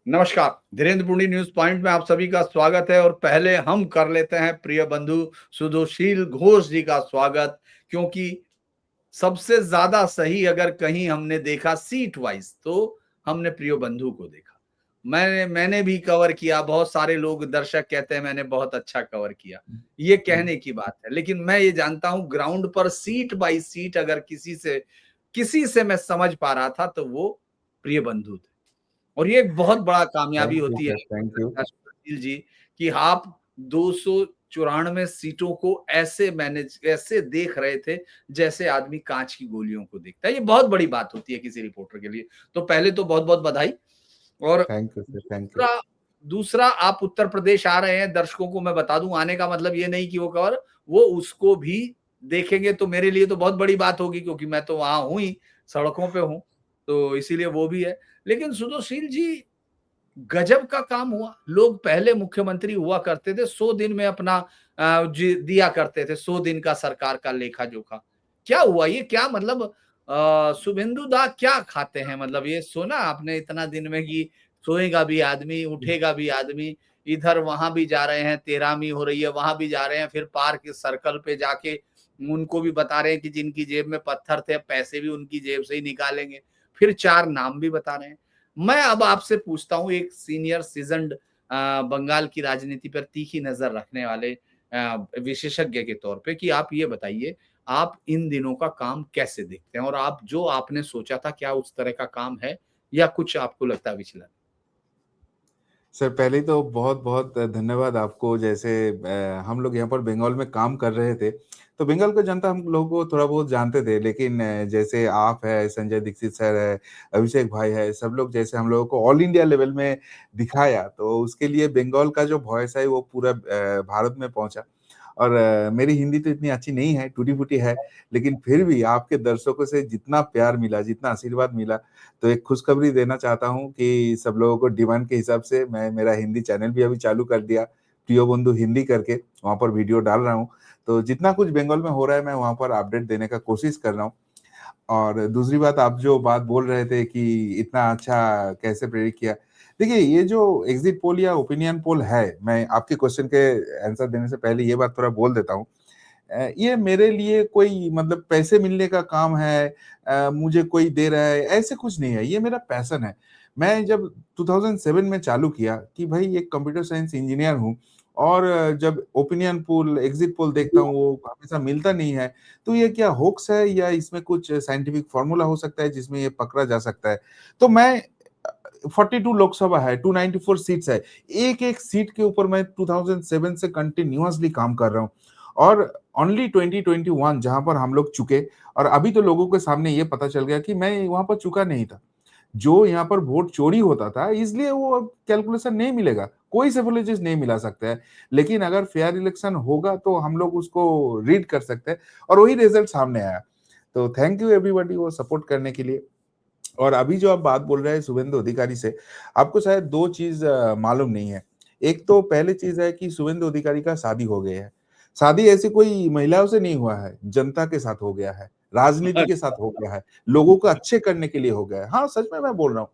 नमस्कार, Dhirendra पुंडी news point में आप सभी का स्वागत है और पहले हम कर लेते हैं प्रिय बंधु सुधोशील घोष जी का स्वागत क्योंकि सबसे ज़्यादा सही अगर कहीं हमने देखा सीट वाइज़ तो हमने प्रिय बंधु को देखा। मैंने भी कवर किया, बहुत सारे लोग दर्शक कहते हैं मैंने बहुत अच्छा कवर किया। ये हुँ। कहने की बात है, लेकिन मैं ये जानता हूँ ग्राउंड पर सीट बाय सीट अगर किसी से मैं समझ पा रहा था तो वो प्रिय बंधु थे। और ये एक बहुत बड़ा कामयाबी थैंक यू होती है sir, thank you. Sushil ji कि आप 294 सीटों को ऐसे देख रहे थे जैसे आदमी कांच की गोलियों को देखता है। ये बहुत बड़ी बात होती है किसी रिपोर्टर के लिए। तो पहले तो बहुत-बहुत बधाई और thank you sir, thank you. दूसरा दूसरा आप उत्तर प्रदेश आ रहे हैं, दर्शकों को मैं बता दूँ आने का मतलब ये नहीं कि वो उसको भी देखेंगे तो मेरे लिए तो बहुत बड़ी बात होगी क्योंकि मैं तो वहाँ हूँ ही, सड़कों पे हूँ, तो इसीलिए वो भी है। लेकिन सुशील जी गजब का काम हुआ। लोग पहले मुख्यमंत्री हुआ करते थे, 100 दिन में अपना जी दिया करते थे, 100 दिन का सरकार का लेखा-जोखा। क्या हुआ ये क्या मतलब शुभेंदु दा क्या खाते हैं? मतलब ये सुना आपने इतना दिन में कि सोएगा भी आदमी, उठेगा भी आदमी, इधर वहाँ भी जा रहे हैं, तेरहवीं हो रही है, वहाँ भी जा रहे हैं, फिर पार्क सर्कल पे जाके उनको भी बता रहे हैं कि जिनकी जेब में पत्थर थे, पैसे भी उनकी जेब से ही निकालेंगे। फिर 4 नाम भी बता रहे हैं। मैं अब आपसे पूछता हूँ एक सीनियर सीज़न्ड बंगाल की राजनीति पर तीखी नज़र रखने वाले विशेषज्ञ के तौर पे कि आप ये बताइए, आप इन दिनों का काम कैसे देखते हैं? और आप जो आपने सोचा था क्या उस तरह का काम है या कुछ आपको लगता है विचलन? सर पहले तो बहुत-बहुत धन्यवाद आपको जैसे हम लोग यहाँ पर बंगाल में काम कर रहे थे, तो बंगाल का जनता हम लोगों को थोड़ा बहुत जानते थे लेकिन जैसे आप है, संजय दीक्षित सर है, अभिषेक भाई है, सब लोग जैसे हम लोगों को ऑल इंडिया लेवल में दिखाया, तो उसके लिए बंगाल का जो वॉइस है वो पूरा भारत में पहुँचा। और मेरी हिंदी तो इतनी अच्छी नहीं है, टूटी-फूटी है, लेकिन फिर भी आपके दर्शकों से जितना प्यार मिला, जितना आशीर्वाद मिला, तो एक खुशखबरी देना चाहता हूँ कि सब लोगों को डिमांड के हिसाब से मैं मेरा हिंदी चैनल भी अभी चालू कर दिया, प्रियो बंधु हिंदी करके, वहाँ पर वीडियो डाल रहा हूँ। तो जितना कुछ बंगाल में हो रहा है, मैं वहाँ पर अपडेट देने का कोशिश कर रहा हूँ। और दूसरी बात आप जो बात बोल रहे थे कि इतना अच्छा कैसे प्रेरित किया? देखिए, ये जो एग्ज़िट पोल या ओपिनियन पोल है, मैं आपके क्वेश्चन के आंसर देने से पहले ये बात थोड़ा बोल देता हूँ। ये मेरे लिए कोई मतलब पैसे मिलने का काम है, मुझे कोई दे रहा है, ऐसे कुछ नहीं है, ये मेरा पैशन है। मैं जब 2007 में चालू किया कि भई एक कंप्यूटर साइंस इंजीनियर हूँ और जब ओपिनियन पोल, एग्ज़िट पोल देखता हूँ, वो हमेशा मिलता नहीं है, तो ये क्या होक्स है या इसमें कुछ साइंटिफिक फ़ॉर्मूला हो सकता है जिसमें ये पकड़ा जा सकता है? तो मैं 42 लोकसभा है, 294 सीट्स है, एक-एक सीट के ऊपर मैं 2007 से कंटिन्यूअसली काम कर रहा हूँ। और ओनली 2021 जहाँ पर हम लोग चुके और अभी तो लोगों के सामने ये पता चल गया कि मैं वहाँ पर चुका नहीं था। जो यहाँ पर वोट चोरी होता था, इसलिए वो अब कैलकुलेशन नहीं मिलेगा। कोई सिविलाइजेशन नहीं मिला सकता है। लेकिन अगर फेयर इलेक्शन होगा तो हम लोग उसको रीड कर सकते हैं और वही रिजल्ट सामने आया। तो थैंक यू एवरीबॉडी वो सपोर्ट करने के लिए। और अभी जो आप बात बोल रहे हैं शुभेंदु अधिकारी से, आपको शायद 2 चीज़ मालूम नहीं है। एक तो पहली चीज़ है कि शुभेंदु अधिकारी का शादी हो गया है। शादी ऐसी कोई महिलाओं से नहीं हुआ है, जनता के साथ हो गया है, राजनीति के साथ हो गया है, लोगों को अच्छे करने के लिए हो गया है। हाँ, सच में मैं बोल रहा हूँ।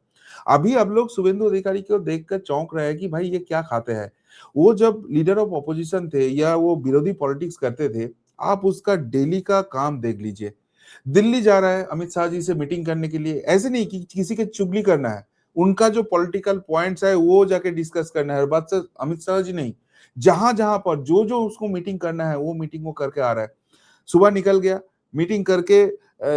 अभी अब लोग शुभेंदु अधिकारी को देखकर चौंक रहे हैं कि भाई ये क्या खाते हैं? वो जब लीडर ऑफ ऑपोजिशन थे या वो विरोधी पॉलिटिक्स करते थे, आप उसका डेली का काम देख लीजिए। दिल्ली जा रहा है अमित शाह जी से मीटिंग करने के लिए, ऐसे नहीं कि किसी की चुगली करना है। उनका जो पॉलिटिकल पॉइंट्स है वो जाके डिस्कस करना है और बात सिर्फ अमित शाह जी नहीं, जहाँ-जहाँ पर जो-जो उसको मीटिंग करना है वो मीटिंग वो करके आ रहा है। सुबह निकल गया, मीटिंग करके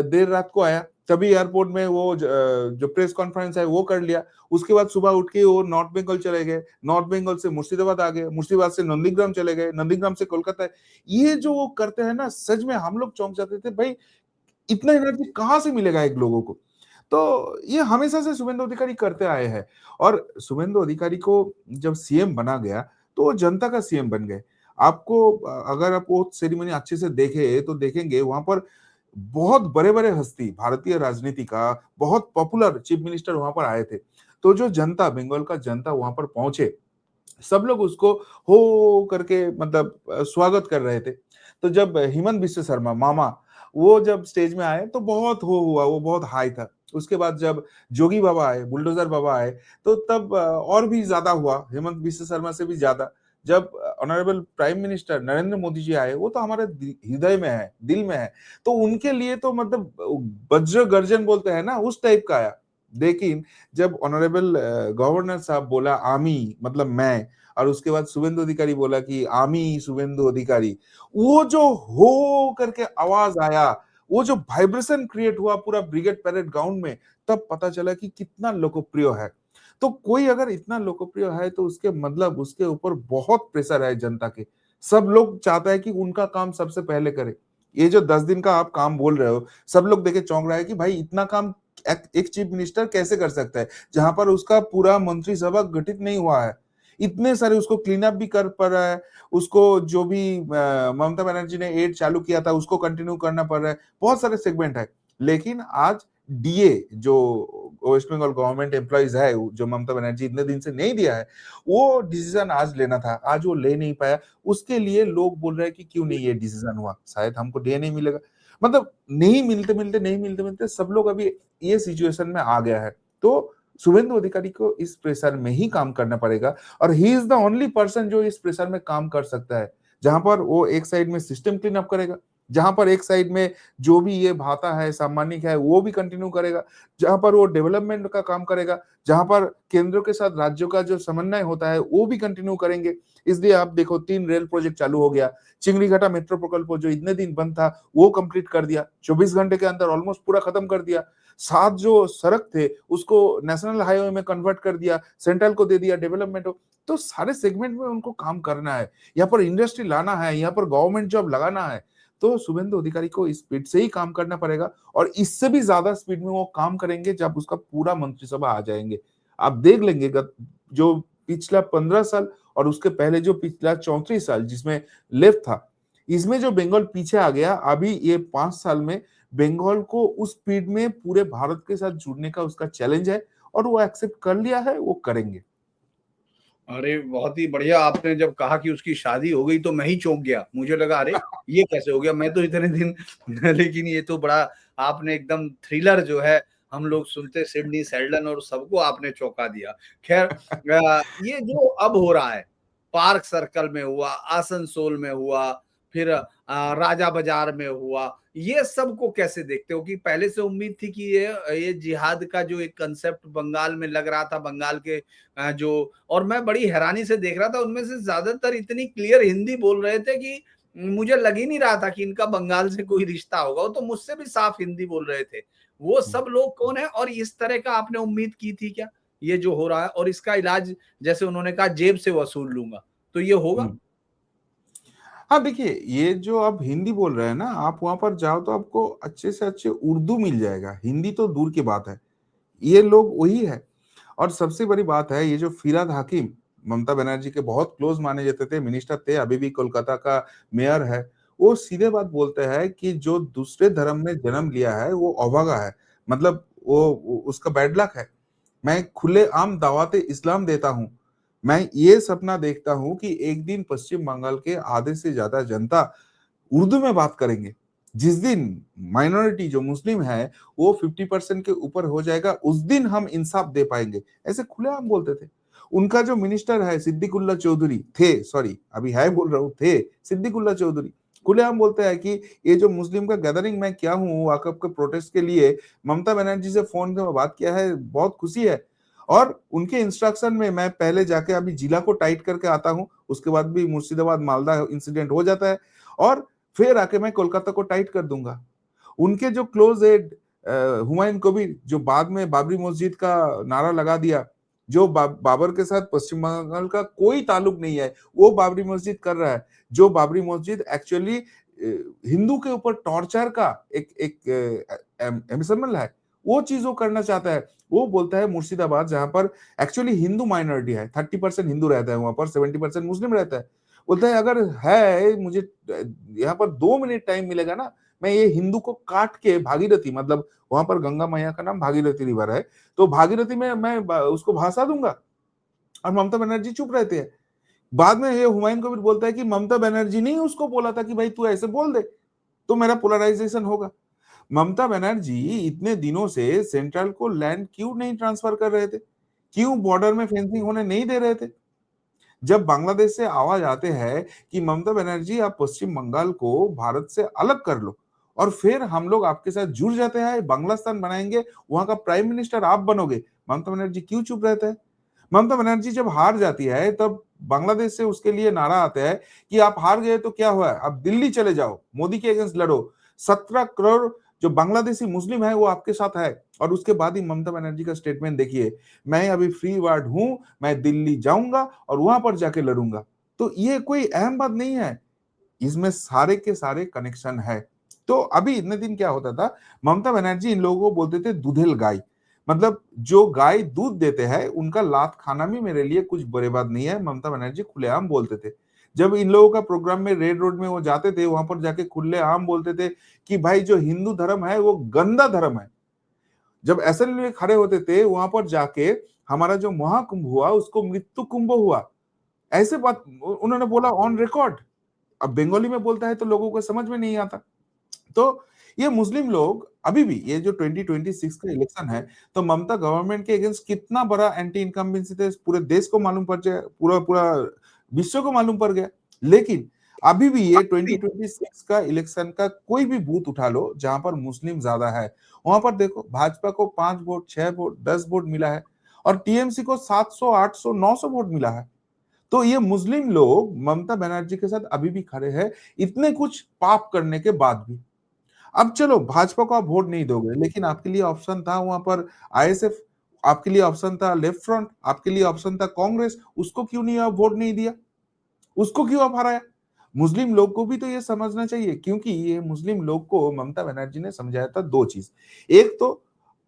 देर रात को आया, तभी एयरपोर्ट में वो जो प्रेस कॉन्फ्रेंस है वो कर लिया। उसके बाद सुबह उठ के वो नॉर्थ बंगाल चले गए, नॉर्थ बंगाल से मुर्शिदाबाद आ गए, मुर्शिदाबाद से नंदीग्राम चले गए, नंदीग्राम से कोलकाता। ये जो वो करते हैं ना, सच में हम लोग चौंक जाते थे, भाई इतना एनर्जी कहाँ से मिलेगा एक लोगों को? तो ये हमेशा से शुभेंदु अधिकारी करते आए हैं और शुभेंदु अधिकारी को जब सीएम बना गया, तो वो जनता का सीएम बन गए। आपको अगर आप वो सेरेमनी अच्छे से देखे तो देखेंगे वहाँ पर बहुत बड़े-बड़े हस्ती भारतीय राजनीति का बहुत पॉपुलर चीफ मिनिस्टर वहाँ पर आए थे। तो जो जनता बंगाल का जनता वहाँ पर पहुँचे, सब लोग उसको हो करके मतलब स्वागत कर रहे थे। तो जब हिमंत बिस्वा शर्मा मामा वो जब स्टेज में आए तो बहुत हो हुआ, वो बहुत हाई था। उसके बाद जब जोगी बाबा आए, बुलडोजर बाबा आए, तो तब और भी ज्यादा हुआ, हेमंत बिस्वा शर्मा से भी ज्यादा। जब honourable prime minister Narendra Modi ji आए, वो तो हमारे हृदय में है, दिल में है, तो उनके लिए तो मतलब वज्र गर्जन बोलते हैं ना, उस टाइप का आया। लेकिन जब ऑनरेबल गवर्नर साहब बोला आमी मतलब मैं, और उसके बाद शुभेंदु अधिकारी बोला कि आमी शुभेंदु अधिकारी, वो जो हो करके आवाज आया, वो जो वाइब्रेशन क्रिएट हुआ पूरा ब्रिगेड परेड ग्राउंड में, तब पता चला कि कितना लोकप्रिय है। तो कोई अगर इतना लोकप्रिय है तो उसके मतलब उसके ऊपर बहुत प्रेशर है जनता के। सब लोग चाहता है कि उनका काम सबसे पहले करे। ये जो 10 दिन का आप काम बोल रहे हो, सब लोग देखे चौंक रहा है कि भाई इतना काम एक चीफ मिनिस्टर कैसे कर सकता है, जहां पर उसका पूरा मंत्रिसभा गठित नहीं हुआ है। इतने सारे उसको क्लीन अप भी कर पड़ रहा है, उसको जो भी ममता बनर्जी ने एड चालू किया था उसको कंटिन्यू करना पड़ रहा है, बहुत सारे सेगमेंट है। लेकिन आज डीए जो वेस्ट बंगाल गवर्नमेंट एम्प्लॉइज है, जो ममता बनर्जी इतने दिन से नहीं दिया है, वो डिसीजन आज लेना था, आज वो ले नहीं पाया। उसके लिए लोग बोल रहे हैं कि क्यों नहीं ये डिसीजन हुआ, शायद हमको डीए नहीं मिलेगा। मतलब नहीं मिलते सब लोग अभी ये सिचुएशन में आ गया है। तो शुभेंदु अधिकारी को इस प्रेशर में ही काम करना पड़ेगा, और he is the only person जो इस प्रेशर में काम कर सकता है। जहां पर वो एक साइड में सिस्टम क्लीन अप करेगा, जहां पर एक साइड में जो भी ये भाता है सामान्य है वो भी कंटिन्यू करेगा, जहां पर वो डेवलपमेंट का काम करेगा, जहां पर केंद्र के साथ राज्यों का जो समन्वय होता है वो भी कंटिन्यू करेंगे। इसलिए आप देखो 3 रेल प्रोजेक्ट चालू हो गया, चिंगड़ी घाटा मेट्रो प्रकल्प जो इतने दिन बंद था वो कंप्लीट कर दिया, 24 घंटे के अंदर ऑलमोस्ट पूरा खत्म कर दिया। 7 जो सड़क थे उसको नेशनल हाईवे में कन्वर्ट कर दिया, सेंट्रल को दे दिया डेवलपमेंट हो। तो सारे सेगमेंट में उनको काम करना है, यहाँ पर इंडस्ट्री लाना है, यहाँ पर गवर्नमेंट जॉब लगाना है। तो शुभेंदु अधिकारी को इस स्पीड से ही काम करना पड़ेगा, और इससे भी ज्यादा स्पीड में वो काम करेंगे जब उसका पूरा मंत्रिसभा आ जाएंगे। आप देख लेंगे जो पिछला 15 साल और उसके पहले जो पिछला 34 साल जिसमें लेफ्ट था, इसमें जो बंगाल पीछे आ गया, अभी ये 5 साल में बंगाल को उस स्पीड में पूरे भारत के साथ जुड़ने का उसका चैलेंज है, और वो एक्सेप्ट कर लिया है, वो करेंगे। अरे बहुत ही बढ़िया। आपने जब कहा कि उसकी शादी हो गई तो मैं ही चौंक गया, मुझे लगा अरे ये कैसे हो गया, मैं तो इतने दिन लेकिन ये तो बड़ा आपने एकदम थ्रिलर जो है, हम लोग सुनते सिडनी सेल्डन और सबको आपने चौंका दिया। खैर ये जो अब हो रहा है, पार्क सर्कल में हुआ, आसनसोल में हुआ, फिर राजा बाजार में हुआ, ये सब को कैसे देखते हो? कि पहले से उम्मीद थी कि ये जिहाद का जो एक कंसेप्ट बंगाल में लग रहा था, बंगाल के जो, और मैं बड़ी हैरानी से देख रहा था, उनमें से ज्यादातर इतनी क्लियर हिंदी बोल रहे थे कि मुझे लग ही नहीं रहा था कि इनका बंगाल से कोई रिश्ता होगा। वो तो मुझसे भी साफ हिंदी बोल रहे थे। वो सब लोग कौन है, और इस तरह का आपने उम्मीद की थी क्या ये जो हो रहा है? और इसका इलाज जैसे उन्होंने कहा जेब से वसूल लूंगा, तो ये होगा? हम्म। हाँ देखिए, ये जो आप हिंदी बोल रहे हैं ना, आप वहां पर जाओ तो आपको अच्छे से अच्छे उर्दू मिल जाएगा, हिंदी तो दूर की बात है। ये लोग वही है। और सबसे बड़ी बात है, ये जो फिरहाद हाकिम ममता बनर्जी के बहुत क्लोज माने जाते थे, मिनिस्टर थे, अभी भी कोलकाता का मेयर है, वो सीधे बात बोलते हैं कि जो दूसरे धर्म में जन्म लिया है वो अभागा है, मतलब वो उसका बैड लक है। मैं खुले आम दावते इस्लाम देता हूं। मैं ये सपना देखता हूं कि एक दिन पश्चिम बंगाल के आधे से ज्यादा जनता उर्दू में बात करेंगे। जिस दिन माइनॉरिटी जो मुस्लिम है वो 50% के ऊपर हो जाएगा, उस दिन हम इंसाफ दे पाएंगे, ऐसे खुलेआम बोलते थे। उनका जो मिनिस्टर है सिद्दीकुल्ला चौधरी थे, सॉरी अभी है बोल रहा हूँ, थे सिद्दीकुल्ला चौधरी, खुलेआम बोलते हैं कि ये जो मुस्लिम का गैदरिंग मैं क्या हूँ वाकफ के प्रोटेस्ट के लिए, ममता बनर्जी से फोन पे बात किया है, बहुत खुशी है। और उनके इंस्ट्रक्शन में मैं पहले जाके अभी जिला को टाइट करके आता हूँ, उसके बाद भी मुर्शिदाबाद मालदा इंसिडेंट हो जाता है, और फिर आके मैं कोलकाता को टाइट कर दूंगा। उनके जो क्लोज एड हुमायूं कबीर, जो बाद में बाबरी मस्जिद का नारा लगा दिया, जो बाबर के साथ पश्चिम बंगाल का कोई ताल्लुक नहीं है, वो बाबरी मस्जिद कर रहा है, जो बाबरी मस्जिद एक्चुअली हिंदू के ऊपर टॉर्चर का एक एक एमिसमल है, वो चीज वो करना चाहता है। वो बोलता है मुर्शिदाबाद, जहां पर एक्चुअली हिंदू माइनॉरिटी है, 30% हिंदू रहता है वहां पर, 70% मुस्लिम रहता है, बोलता है अगर है मुझे यहाँ पर 2 मिनट टाइम मिलेगा ना, मैं ये हिंदू को काट के भागीरथी, मतलब वहां पर गंगा मैया का नाम भागीरथी रिवर है, तो भागीरथी में मैं उसको भासा दूंगा। और ममता बनर्जी चुप रहते हैं। बाद में ये हुमायूं कबीर बोलता है कि ममता बनर्जी ने उसको बोला था कि भाई तू ऐसे बोल दे तो मेरा पोलराइजेशन होगा। ममता बनर्जी इतने दिनों से सेंट्रल को लैंड क्यों नहीं ट्रांसफर कर रहे थे? क्यों बॉर्डर में फेंसिंग होने नहीं दे रहे थे? जब बांग्लादेश से आवाज आते हैं कि ममता बनर्जी आप पश्चिम बंगाल को भारत से अलग कर लो और फिर हम लोग आपके साथ जुड़ जाते हैं, बांग्लादेश बनाएंगे, वहां का प्राइम मिनिस्टर आप बनोगे, ममता बनर्जी क्यों चुप रहते हैं? ममता बनर्जी जब हार जाती है तब बांग्लादेश से उसके लिए नारा आता है कि आप हार गए तो क्या हुआ, आप दिल्ली चले जाओ, मोदी के अगेंस्ट लड़ो, 17 करोड़ जो बांग्लादेशी मुस्लिम है वो आपके साथ है। और उसके बाद ही ममता बनर्जी का स्टेटमेंट देखिए, मैं अभी फ्री वर्ड हूं, मैं दिल्ली जाऊंगा और वहां पर जाके लड़ूंगा। तो ये कोई अहम बात नहीं है, इसमें सारे के सारे कनेक्शन है। तो अभी इतने दिन क्या होता था, ममता बनर्जी इन लोगों को बोलते थे दूधेल गाय, मतलब जो गाय दूध देते हैं उनका लात खाना भी मेरे लिए कुछ बुरी बात नहीं है, ममता बनर्जी खुलेआम बोलते थे। जब इन लोगों का प्रोग्राम में रेड रोड में वो जाते थे, वहां पर जाके खुलेआम बोलते थे कि भाई जो हिंदू धर्म है वो गंदा धर्म है। जब असेंबली में खड़े होते थे वहां पर जाके हमारा जो महाकुंभ हुआ उसको मृत्यु कुंभ हुआ, ऐसे बात उन्होंने बोला ऑन रिकॉर्ड। अब बंगाली में बोलता है तो लोगों को समझ में नहीं आता। तो ये मुस्लिम लोग अभी भी, ये जो 2026 का इलेक्शन है, तो ममता गवर्नमेंट के अगेंस्ट कितना बड़ा एंटी इनकम्बेंसी थे पूरे देश को मालूम पड़ जाए, पूरा पूरा विश्व को मालूम पड़ गया। लेकिन अभी भी ये 2026 का इलेक्शन का कोई भी बूथ उठा लो जहां पर मुस्लिम ज्यादा है, वहां पर देखो भाजपा को 5 वोट, 6 वोट, 10 वोट मिला है और टीएमसी को 700, 800, 900 वोट मिला है। तो ये मुस्लिम लोग ममता बनर्जी के साथ अभी भी खड़े हैं, इतने कुछ पाप करने के बाद भी। अब चलो भाजपा को आप वोट नहीं दोगे, लेकिन आपके लिए ऑप्शन था वहां पर आईएसएफ, आपके लिए ऑप्शन था लेफ्ट फ्रंट, आपके लिए ऑप्शन था कांग्रेस, उसको क्यों नहीं आप वोट नहीं दिया? उसको क्यों आप हराया? मुस्लिम लोग को भी तो ये समझना चाहिए, क्योंकि ये मुस्लिम लोग को ममता बनर्जी ने समझाया था दो चीज। एक तो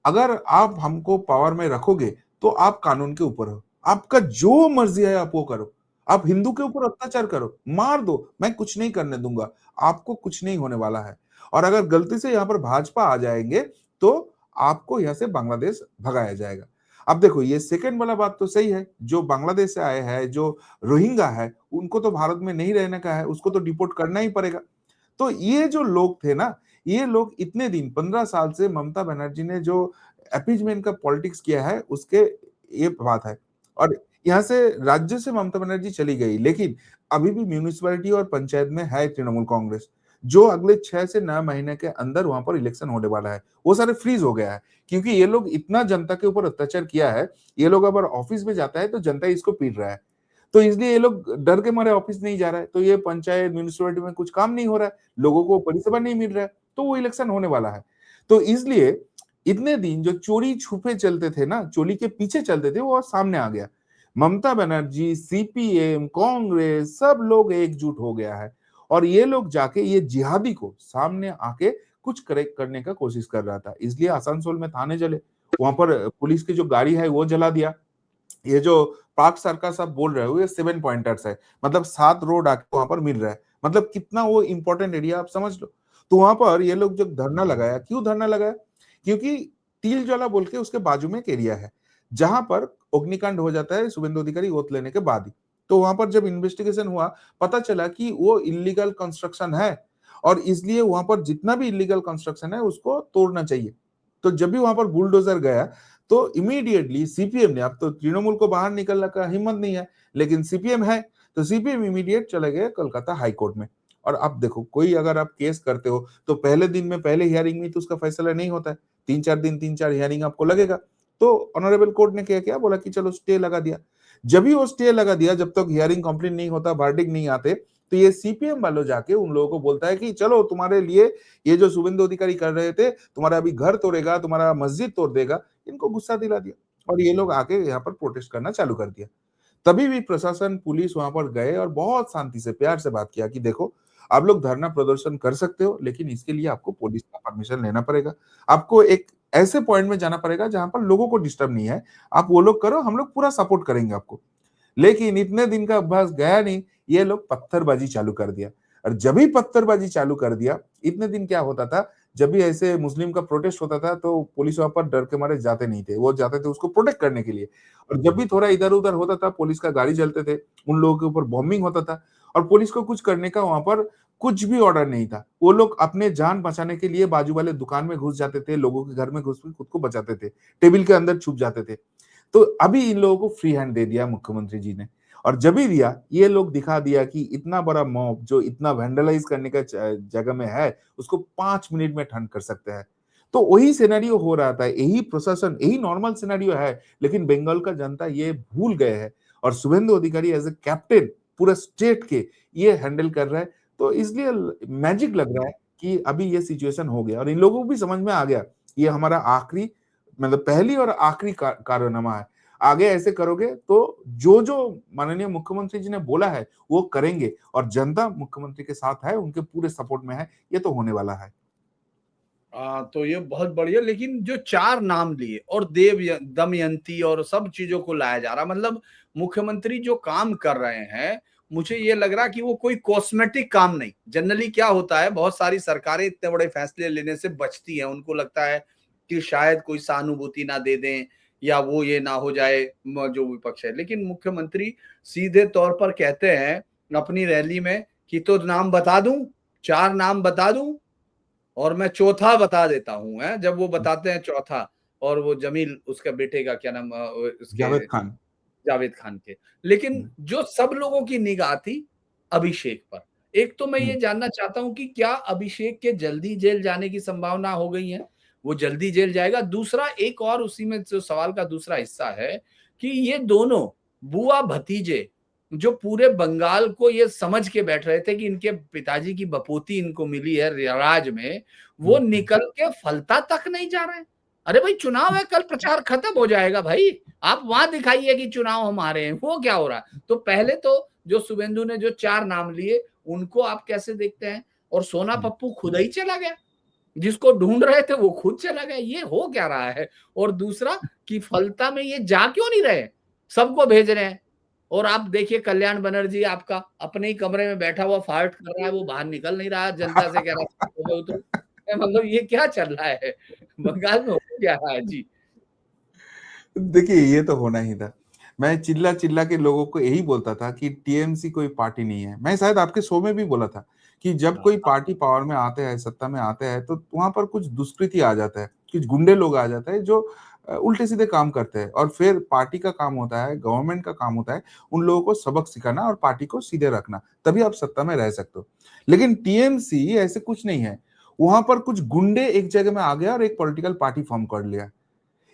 अगर आप हमको पावर में रखोगे तो आप कानून के ऊपर हो, आपका जो मर्जी है आप वो करो, आप हिंदू के ऊपर अत्याचार करो, मार दो, मैं कुछ नहीं करने दूंगा, आपको कुछ नहीं होने वाला है। और अगर गलती से यहाँ पर भाजपा आ जाएंगे तो आपको यहाँ से बांग्लादेश भगाया जाएगा। अब देखो ये सेकंड वाला बात तो सही है, जो बांग्लादेश से आए हैं, जो रोहिंगा है, उनको तो भारत में नहीं रहने का है, उसको तो डिपोर्ट करना ही पड़ेगा। तो ये जो लोग थे ना, ये लोग इतने दिन 15 साल से ममता बनर्जी ने जो अपीजमेंट का पॉलिटिक्स किया है उसके ये बात है। और यहाँ से राज्य से ममता बनर्जी चली गई, लेकिन अभी भी म्यूनिसिपैलिटी और पंचायत में है तृणमूल कांग्रेस, जो अगले 6 से 9 महीने के अंदर वहां पर इलेक्शन होने वाला है, वो सारे फ्रीज हो गया है। क्योंकि ये लोग इतना जनता के ऊपर अत्याचार किया है, ये लोग अगर ऑफिस में जाता है तो जनता इसको पीट रहा है, तो इसलिए ये लोग डर के मारे ऑफिस नहीं जा रहा है, तो ये पंचायत म्यूनिसिपैलिटी में कुछ काम नहीं हो रहा है, लोगों को परिसेवा नहीं मिल रहा है, तो वो इलेक्शन होने वाला है। तो इसलिए इतने दिन जो चोरी छुपे चलते थे ना, चोली के पीछे चलते थे, वो सामने आ गया। ममता बनर्जी, सीपीएम, कांग्रेस, सब लोग एकजुट हो गया है और ये लोग जाके ये जिहादी को सामने आके कुछ करेक्ट करने का कोशिश कर रहा था। इसलिए आसनसोल में थाने जले, वहां पर पुलिस की जो गाड़ी है वो जला दिया। ये जो पार्क सर्कस आप बोल रहे हो, ये 7 पॉइंटर्स है, मतलब 7 रोड आके वहां पर मिल रहा है, मतलब कितना वो इंपॉर्टेंट एरिया आप समझ लो। तो वहां पर ये लोग जब धरना लगाया, क्यों धरना लगाया? क्योंकि तिल ज्वाला बोल के उसके बाजू में एक एरिया है जहां पर अग्निकांड हो जाता है शुभेंदु अधिकारी ओथ लेने के बाद ही। तो वहां पर जब इन्वेस्टिगेशन हुआ, पता चला कि वो इलीगल कंस्ट्रक्शन है और इसलिए वहां पर जितना भी इलीगल कंस्ट्रक्शन है उसको तोड़ना चाहिए। तो जब भी वहां पर बुलडोजर गया तो इमीडिएटली सीपीएम ने, अब तो तृणमूल को बाहर निकलने का हिम्मत नहीं है, लेकिन सीपीएम है, तो सीपीएम इमीडिएट चले गए कोलकाता हाई कोर्ट में। और अब देखो, कोई अगर आप केस करते हो तो पहले दिन में, पहले हियरिंग में तो उसका फैसला नहीं होता है, 3-4 दिन, 3-4 हियरिंग आपको लगेगा। तो ऑनरेबल कोर्ट ने क्या किया, बोला कि चलो स्टे लगा दिया। जब भी वो स्टे लगा दिया, जब तक हियरिंग कंप्लीट नहीं होता, वर्डिक्ट नहीं आते, तो ये सीपीएम वालों जाके उन लोगों को बोलता है कि चलो तुम्हारे लिए ये जो शुभेंदु अधिकारी कर रहे थे, तुम्हारा अभी घर तोड़ेगा, तुम्हारा मस्जिद तोड़ देगा, इनको गुस्सा दिला दिया और ये लोग आके यहाँ पर प्रोटेस्ट करना चालू कर दिया। तभी भी प्रशासन, पुलिस वहां पर गए और बहुत शांति से, प्यार से बात किया कि देखो, आप लोग धरना प्रदर्शन कर सकते हो, लेकिन इसके लिए आपको पुलिस का परमिशन लेना पड़ेगा, आपको एक ऐसे पॉइंट में जाना पड़ेगा जहां पर लोगों को डिस्टर्ब नहीं है, आप वो लोग करो, हम लोग पूरा सपोर्ट करेंगे आपको। लेकिन इतने दिन का अभ्यास गया नहीं, ये लोग पत्थरबाजी चालू कर दिया। और जब भी पत्थरबाजी चालू कर दिया, इतने दिन क्या होता था, जब भी ऐसे मुस्लिम का प्रोटेस्ट होता था तो पुलिस वहां पर डर के मारे जाते नहीं थे, वो जाते थे उसको प्रोटेक्ट करने के लिए। और जब भी थोड़ा इधर उधर होता था, पुलिस का गाड़ी जलते थे, उन लोगों के ऊपर बॉम्बिंग होता था और पुलिस को कुछ करने का वहां पर कुछ भी ऑर्डर नहीं था। वो लोग अपने जान बचाने के लिए बाजू वाले दुकान में घुस जाते थे, लोगों के घर में घुस के खुद को बचाते थे, टेबल के अंदर छुप जाते थे। तो अभी इन लोगों को फ्री हैंड दे दिया मुख्यमंत्री जी ने, और जब भी दिया ये लोग दिखा दिया कि इतना बड़ा मॉब जो इतना वैंडलाइज करने का जगह में है, उसको 5 मिनट में ठंड कर सकते हैं। तो वही सिनेरियो हो रहा था, यही प्रशासन, यही नॉर्मल सिनेरियो है, लेकिन बंगाल का जनता ये भूल गए है, और शुभेंदु अधिकारी एज ए कैप्टन पूरे स्टेट के ये हैंडल कर रहा है। तो इसलिए मैजिक लग रहा है कि अभी ये सिचुएशन हो गया, और इन लोगों को भी समझ में आ गया ये हमारा आखिरी, मतलब पहली और आखिरी कारनामा है। आगे ऐसे करोगे तो जो जो माननीय मुख्यमंत्री जी ने बोला है वो करेंगे, और जनता मुख्यमंत्री के साथ है, उनके पूरे सपोर्ट में है, ये तो होने वाला है। तो ये बहुत बढ़िया, लेकिन जो 4 नाम लिए और दमयंती और सब चीजों को लाया जा रहा, मतलब मुख्यमंत्री जो काम कर रहे हैं, मुझे ये लग रहा कि वो कोई कॉस्मेटिक काम नहीं। जनरली क्या होता है, बहुत सारी सरकारें इतने बड़े फैसले लेने से बचती हैं, उनको लगता है कि शायद कोई सहानुभूति ना दे दें या वो ये ना हो जाए जो विपक्ष है। लेकिन मुख्यमंत्री सीधे तौर पर कहते हैं अपनी रैली में कि तो नाम बता दूं, 4 नाम बता दूं और मैं चौथा बता देता हूँ, है जब वो बताते हैं चौथा, और वो जमील उसका बेटे का क्या नाम, उसके जावेद खान। जावेद खान के। लेकिन हम्म, जो सब लोगों की निगाह थी अभिषेक पर। एक तो मैं ये हम्म, जानना चाहता हूँ कि क्या अभिषेक के जल्दी जेल जाने की संभावना हो गई है? वो जल्दी जेल जाएगा? दूसरा एक और उसी में जो सवाल का दूसरा हिस्सा है कि ये दोनों बुआ भतीजे जो पूरे बंगाल को ये समझ के बैठ रहे थे कि इनके पिताजी की बपोती इनको मिली है राज में, वो हम्म, निकल के फलता तक नहीं जा रहे हैं। अरे भाई चुनाव है, कल प्रचार खत्म हो जाएगा भाई, आप वहां दिखाइए कि चुनाव हमारे हैं। वो क्या हो रहा है? तो पहले तो जो शुभेंदु ने जो 4 नाम लिए उनको आप कैसे देखते हैं? और सोना हम्म। पप्पू खुद ही चला गया, जिसको ढूंढ रहे थे वो खुद चला गया, ये हो क्या रहा है? और दूसरा कि फलता में ये जा क्यों नहीं रहे, सबको भेज रहे हैं। और आप देखिए कल्याण बनर्जी आपका अपने ही कमरे में बैठा हुआ फार्ट कर रहा है, वो बाहर निकल नहीं रहा, जनता से कह रहा है उतरो। मतलब ये क्या चल रहा है बंगाल में, हो क्या रहा है जी? देखिए ये तो होना ही था। मैं चिल्ला चिल्ला के लोगों को यही बोलता था कि टीएमसी कोई पार्टी नहीं है। मैं शायद आपके शो में भी बोला था कि जब कोई पार्टी पावर में आते हैं, सत्ता में आते हैं, तो वहां पर कुछ दुष्कृति आ जाता है, कुछ गुंडे लोग आ जाते हैं जो उल्टे सीधे काम करते हैं, और फिर पार्टी का काम होता है, गवर्नमेंट का काम होता है उन लोगों को सबक सिखाना और पार्टी को सीधे रखना, तभी आप सत्ता में रह सकते हो। लेकिन टीएमसी ऐसे कुछ नहीं है। वहां पर कुछ गुंडे एक जगह में आ गया और एक पॉलिटिकल पार्टी फॉर्म कर लिया,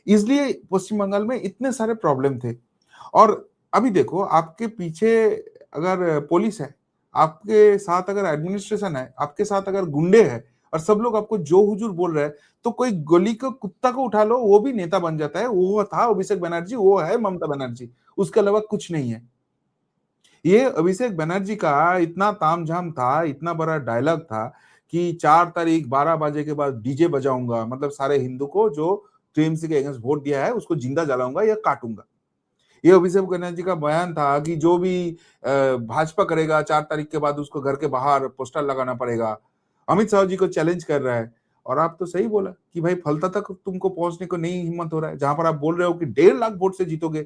इसलिए पश्चिम बंगाल में इतने सारे प्रॉब्लम थे। और अभी देखो आपके पीछे अगर पुलिस है, आपके साथ अगर एडमिनिस्ट्रेशन है, आपके साथ अगर गुंडे हैं, और सब लोग आपको जो हुजूर बोल रहे हैं, तो कोई गली का कुत्ता को उठा लो वो भी नेता बन जाता है। वो था अभिषेक बनर्जी, वो है ममता बनर्जी, उसके अलावा कुछ नहीं है। ये अभिषेक बनर्जी का इतना तामझाम था, इतना बड़ा डायलॉग था कि 4 तारीख 12 बजे के बाद डीजे बजाऊंगा, मतलब सारे हिंदू को जो टीएमसी के अगेंस्ट वोट दिया है उसको जिंदा जलाऊंगा या काटूंगा। ये अभिषेक बनर्जी का बयान था कि जो भी भाजपा करेगा 4 तारीख के बाद उसको घर के बाहर पोस्टर लगाना पड़ेगा। अमित शाह जी को चैलेंज कर रहा है। और आप तो सही बोला कि भाई फलता तक तुमको पहुंचने को नहीं हिम्मत हो रहा है, जहां पर आप बोल रहे हो कि 1.5 लाख वोट से जीतोगे।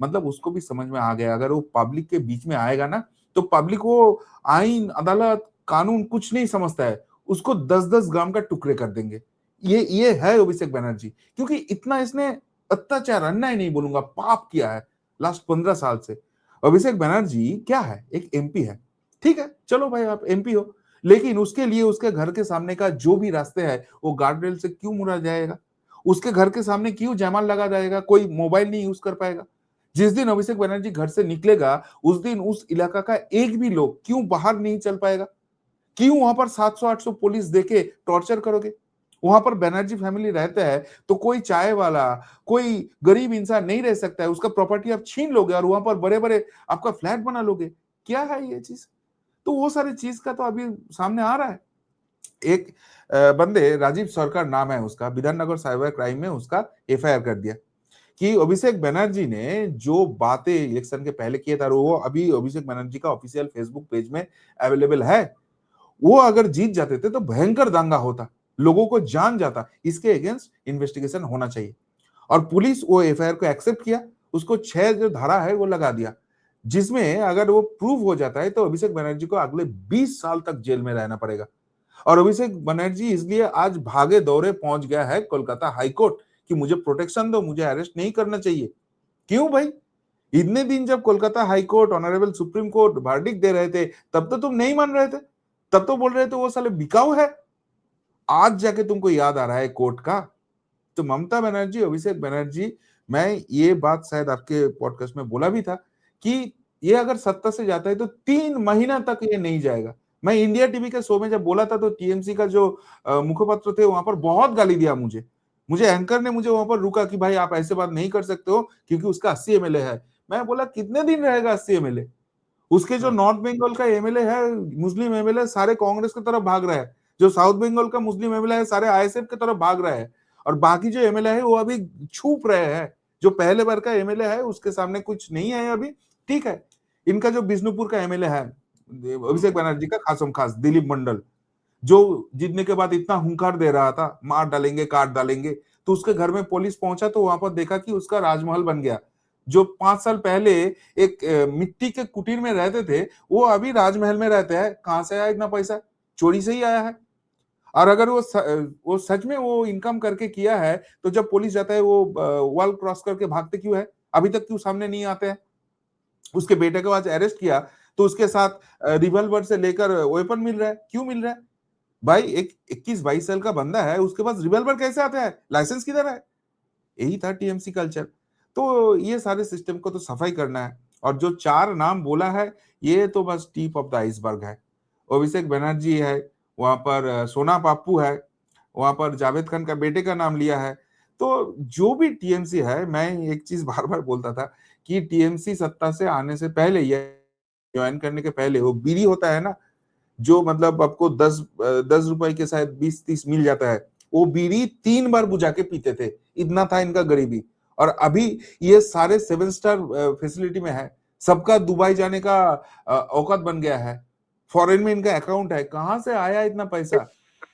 मतलब उसको भी समझ में आ गया, अगर वो पब्लिक के बीच में आएगा ना, तो पब्लिक वो आईन, अदालत, कानून कुछ नहीं समझता है, उसको 10-10 ग्राम का टुकड़े कर देंगे। ये है अभिषेक बनर्जी, क्योंकि इतना इसने अत्याचार, अन्याय नहीं बोलूंगा, पाप किया है लास्ट 15 साल से। अभिषेक बनर्जी क्या है, एक एमपी है, ठीक है, चलो भाई आप एमपी हो, लेकिन उसके लिए उसके घर के सामने का जो भी रास्ते है वो गार्डरेल से क्यों मुड़ा जाएगा? उसके घर के सामने क्यों जयमाल लगा जाएगा? कोई मोबाइल नहीं यूज कर पाएगा? जिस दिन अभिषेक बनर्जी घर से निकलेगा उस दिन उस इलाका का एक भी लोग क्यों बाहर नहीं चल पाएगा? क्यों वहां पर 700-800 पुलिस देके टॉर्चर करोगे? वहां पर बनर्जी फैमिली रहता है तो कोई चाय वाला, कोई गरीब इंसान नहीं रह सकता है, उसका प्रॉपर्टी आप छीन लोगे और वहां पर बड़े बड़े आपका फ्लैट बना लोगे। क्या है ये चीज? तो वो सारी चीज का तो अभी सामने आ रहा है। एक बंदे, राजीव सरकार नाम है उसका, विधाननगर साइबर क्राइम में उसका एफआईआर कर दिया कि अभिषेक बनर्जी ने जो बातें इलेक्शन के पहले किए था, वो अभी अभिषेक बनर्जी का ऑफिशियल फेसबुक पेज में अवेलेबल है। वो अगर जीत जाते थे तो भयंकर दंगा होता, लोगों को जान जाता, इसके अगेंस्ट इन्वेस्टिगेशन होना चाहिए। और पुलिस वो एफआईआर को एक्सेप्ट किया, उसको 6 जो धारा है वो लगा दिया। जिसमें अगर वो प्रूव हो जाता है तो अभिषेक बनर्जी को अगले 20 साल तक जेल में रहना पड़ेगा। और अभिषेक बनर्जी इसलिए आज भागे दौड़े पहुंच गया है कोलकाता हाईकोर्ट कि मुझे प्रोटेक्शन दो, मुझे अरेस्ट नहीं करना चाहिए। क्यों भाई? इतने दिन जब Kolkata high court, honourable supreme court verdict दे रहे थे, तब तो तुम नहीं मान रहे थे, तब तो बोल रहे थे वो साले बिकाऊ है। आज जाके तुमको याद आ रहा है कोर्ट का? तो ममता बनर्जी, अभिषेक बनर्जी, मैं ये बात शायद आपके पॉडकास्ट में बोला भी था कि ये अगर सत्ता से जाता है तो 3 महीना तक ये नहीं जाएगा। मैं इंडिया टीवी के शो में जब बोला था तो टीएमसी का जो मुखपत्र थे वहां पर बहुत गाली दिया मुझे एंकर ने मुझे वहां पर रुका कि भाई आप ऐसे बात नहीं कर सकते हो क्योंकि उसका 80 एमएलए है। मैं बोला कितने दिन रहेगा 80 एमएलए? उसके जो नॉर्थ बंगाल का एमएलए है, मुस्लिम एमएलए, सारे कांग्रेस की तरफ भाग रहा है। जो साउथ बंगाल का मुस्लिम एमएलए है, सारे आईएसएफ की तरफ भाग रहा है। और बाकी जो एमएलए है वो अभी छुप रहे हैं। जो पहले बार का एमएलए है उसके सामने कुछ नहीं है अभी, ठीक है। इनका जो बिष्णुपुर का एमएलए है अभिषेक बनर्जी का, खासम खास दिलीप मंडल, जो जीतने के बाद इतना हुंकार दे रहा था मार डालेंगे काट डालेंगे, तो उसके घर में पुलिस पहुंचा तो वहां पर देखा कि उसका राजमहल बन गया। जो 5 साल पहले एक मिट्टी के कुटीर में रहते थे वो अभी राजमहल में रहते हैं। कहां से आया इतना पैसा? चोरी से ही आया है। और अगर वो सच में वो इनकम करके किया है तो जब पुलिस जाता है वो वॉल क्रॉस करके भागते क्यों है? अभी तक क्यों सामने नहीं आते हैं? उसके बेटे को आज अरेस्ट किया तो उसके साथ रिवॉल्वर से लेकर वेपन मिल रहा है। क्यों मिल रहा है भाई? एक 21-22 साल का बंदा है, उसके पास रिवॉल्वर कैसे आता है? लाइसेंस किधर है? यही था टीएमसी कल्चर। तो ये सारे सिस्टम को तो सफाई करना है। और जो 4 नाम बोला है ये तो बस टिप ऑफ द आइसबर्ग है। अभिषेक बनर्जी है, वहां पर सोना पाप्पू है, वहां पर जावेद खान का बेटे का नाम लिया है। तो जो भी टीएमसी है, मैं एक चीज बार बार बोलता था कि टीएमसी सत्ता से आने से पहले या ज्वाइन करने के पहले वो बीड़ी होता है ना, जो मतलब आपको 10 रुपए के शायद 20-30 मिल जाता है, वो बीड़ी 3 बार बुझा के पीते थे। इतना था इनका गरीबी। और अभी ये सारे 7 स्टार फैसिलिटी में है, सबका दुबई जाने का औकात बन गया है। फॉरेन में इनका अकाउंट है। कहां से आया इतना पैसा?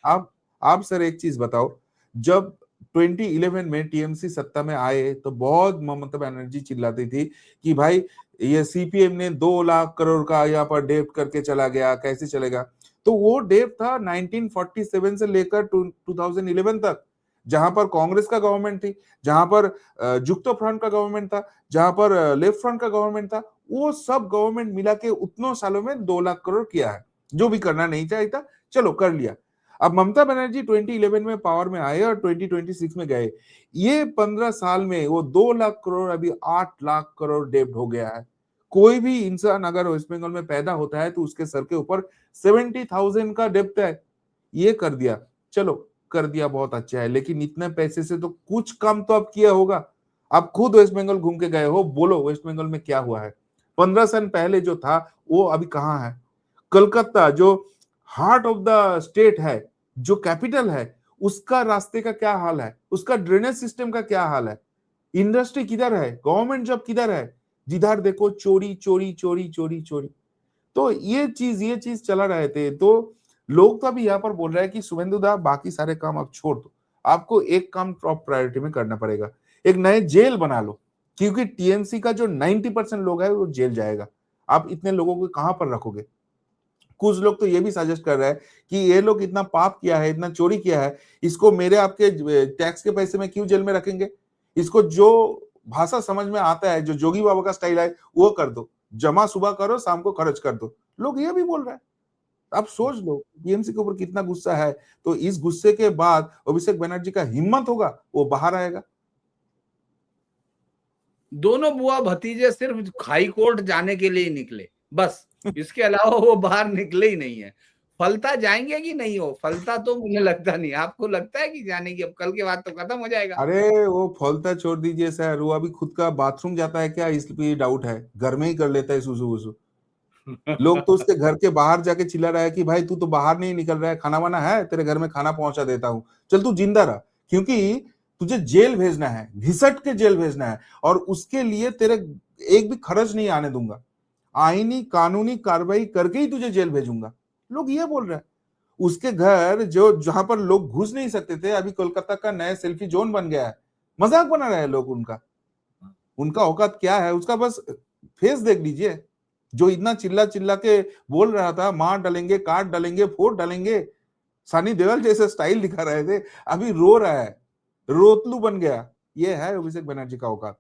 आप सर एक चीज बताओ, जब 2011 में टीएमसी सत्ता में आए तो बहुत ममता बनर्जी चिल्लाती थी कि भाई ये सीपीएम ने 2 लाख करोड़ का यहाँ पर डेब्ट करके चला गया, कैसे चलेगा? तो वो डेब्ट था 1947 से लेकर 2011 तक, जहां पर कांग्रेस का गवर्नमेंट थी, जहां पर जुक्तो फ्रंट का गवर्नमेंट था, जहां पर लेफ्ट फ्रंट का गवर्नमेंट था। वो सब गवर्नमेंट मिला के उतनों सालों में 2 लाख करोड़ किया है। जो भी करना नहीं चाहिए था, चलो कर लिया। अब ममता बनर्जी 2011 में पावर में आए और 2026 में गए। ये 15 साल में वो 2 लाख करोड़, अभी 8 लाख करोड़ डेब्ट हो गया है। कोई भी इंसान अगर वेस्ट बंगाल में पैदा होता है तो उसके सर के ऊपर 70,000 का डेब्ट है। ये कर दिया, चलो कर दिया, बहुत अच्छा है। लेकिन इतने पैसे से तो कुछ काम तो आप किया होगा। आप खुद वेस्ट बंगाल घूम के गए हो, बोलो वेस्ट बंगाल में क्या हुआ है? 15 साल पहले जो था वो अभी कहाँ है? कलकत्ता जो हार्ट ऑफ द स्टेट है, जो कैपिटल है, उसका रास्ते का क्या हाल है? उसका ड्रेनेज सिस्टम का क्या हाल है? इंडस्ट्री किधर है? गवर्नमेंट जॉब किधर है? जिधर देखो चोरी चोरी चोरी चोरी चोरी। तो ये चीज चला रहे थे। तो लोग तो अभी यहाँ पर बोल रहे हैं कि शुभेंदु दा बाकी सारे काम आप छोड़ दो, आपको एक काम टॉप प्रायोरिटी में करना पड़ेगा, एक नए जेल बना लो। क्योंकि टीएमसी का जो 90% लोग है वो जेल जाएगा। आप इतने लोगों को कहां पर रखोगे? कुछ लोग तो ये भी सजेस्ट कर रहे हैं कि ये लोग इतना पाप किया है, इतना चोरी किया है, इसको मेरे आपके टैक्स के पैसे में क्यों जेल में रखेंगे? इसको जो भाषा समझ में आता है, जो जोगी बाबा का स्टाइल है, वो कर दो। जमा सुबह करो, शाम को खर्च कर दो। लोग ये भी बोल रहे हैं। आप सोच लो टीएमसी के ऊपर कितना गुस्सा है। तो इस गुस्से के बाद अभिषेक बनर्जी का हिम्मत होगा, वो बाहर आएगा। दोनों बुआ भतीजे सिर्फ हाई कोर्ट जाने के लिए ही निकले, बस। इसके अलावा वो बाहर निकले ही नहीं है। फलता जाएंगे कि नहीं? हो फलता तो मुझे लगता नहीं। आपको लगता है कि जाने की? अब कल के बाद तो खत्म हो जाएगा। अरे वो फौलता छोड़ दीजिए सर, वो अभी खुद का बाथरूम जाता है क्या, इस पे डाउट है। घर में ही कर लेता है सुसु वसु। लोग तो उसके घर के बाहर जाके चिल्ला रहा है कि भाई तू तो बाहर नहीं निकल रहा है, खाना वाना है, तेरे घर में खाना पहुंचा देता हूँ, चल तू जिंदा रह। क्योंकि तुझे जेल भेजना है, घिसट के जेल भेजना है, और उसके लिए तेरे एक भी खर्च नहीं आने दूंगा। आईनी कानूनी कार्रवाई करके ही तुझे जेल भेजूंगा। लोग ये बोल रहे हैं। उसके घर जो जहां पर लोग घुस नहीं सकते थे, अभी कोलकाता का नया सेल्फी जोन बन गया है। मजाक बना रहे हैं लोग उनका। उनका औकात क्या है? उसका बस फेस देख लीजिए, जो इतना चिल्ला चिल्ला के बोल रहा था मार डालेंगे, काट डालेंगे, फोड़ डालेंगे, सनी देओल जैसे स्टाइल दिखा रहे थे, अभी रो रहा है, रोतलू बन गया। ये है अभिषेक बनर्जी का औकात।